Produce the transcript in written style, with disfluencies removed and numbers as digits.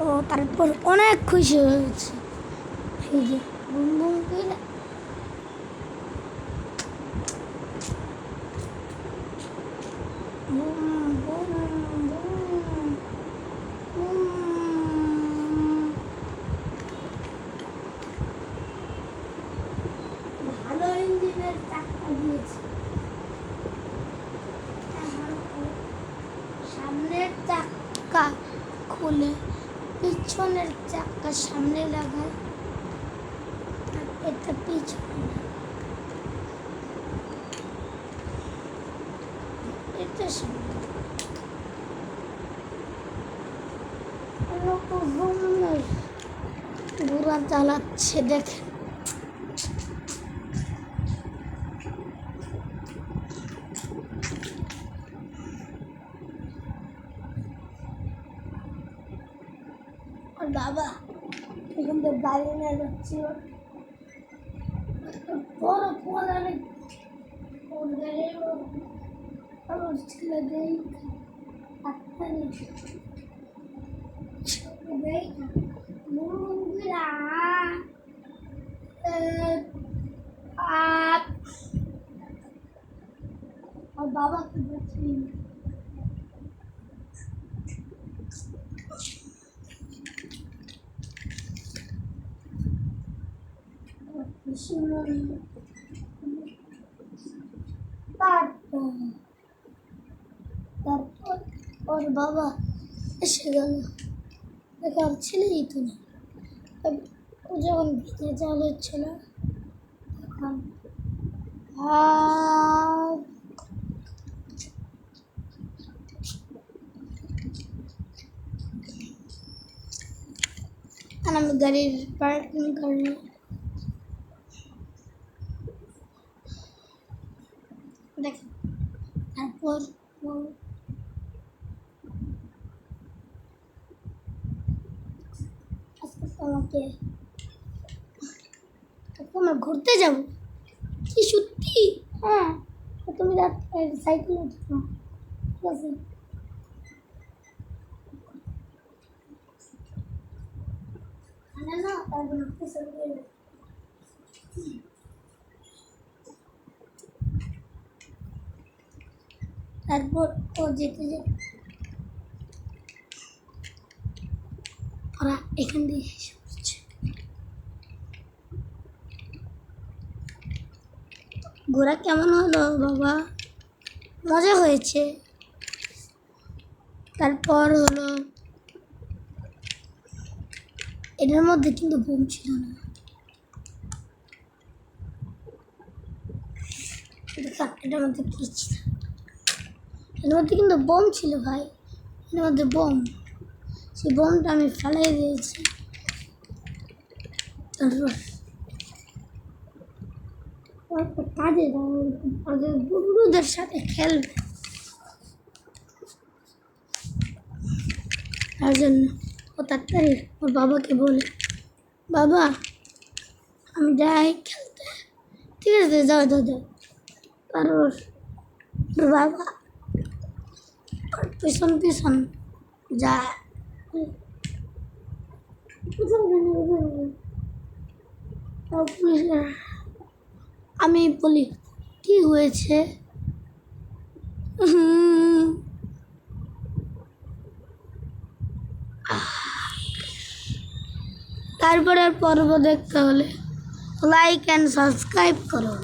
ও তারপর অনেক খুশি হয়েছে। এই যে বুম বুম করে বুম বুম বুম বুম। ভালো ইঞ্জিনের চাকা দিয়েছে। সামনের চাকা খুলে পিছনের চাকা সামনে লাগায়, আর এটা পিছনে, এটা সামনে। ঘোড়া চালাচ্ছে দেখেন। আর বাবা এখান থেকে বাইরে নিয়ে যাচ্ছি, বড় পড়ালে আমার ছেলেদের আর বাবাকে বলছি তারপর ওর বাবা এসে গেল, দেখে আর ছেলেই তো না। ও যখন ভিজে চাল হচ্ছিল তখন আর আমি গাড়ির পার্কিং করি। দেখেন তারপর আজকে আমরা ঘুরতে যাব। কি সত্যি? হ্যাঁ, তুমি সাইকেল উঠো, ঠিক আছে? না তারপর ও যেতে যেতে ওরা এখান দিয়ে এসে পড়ছে। ঘোরা কেমন হলো বাবা? মজা হয়েছে। তারপর হলো এটার মধ্যে কিন্তু বোম ছিল না। এটার মধ্যে কি ছিল? এর মধ্যে কিন্তু বোম ছিল ভাই, এর মধ্যে বোম। সেই বোমটা আমি ফেলাই দিয়েছি। কাজে ওদের বন্ধুদের সাথে খেলবে, তার জন্য ও তাড়াতাড়ি ওর বাবাকে বলে, বাবা আমি যাই খেলতে। ঠিক আছে, যাও যাও যাও। আর ওর বাবা পিছন পিছন যায়। আমি বলি কি হয়েছে? তারপরে পর্ব দেখতে হলে লাইক অ্যান্ড সাবস্ক্রাইব করুন।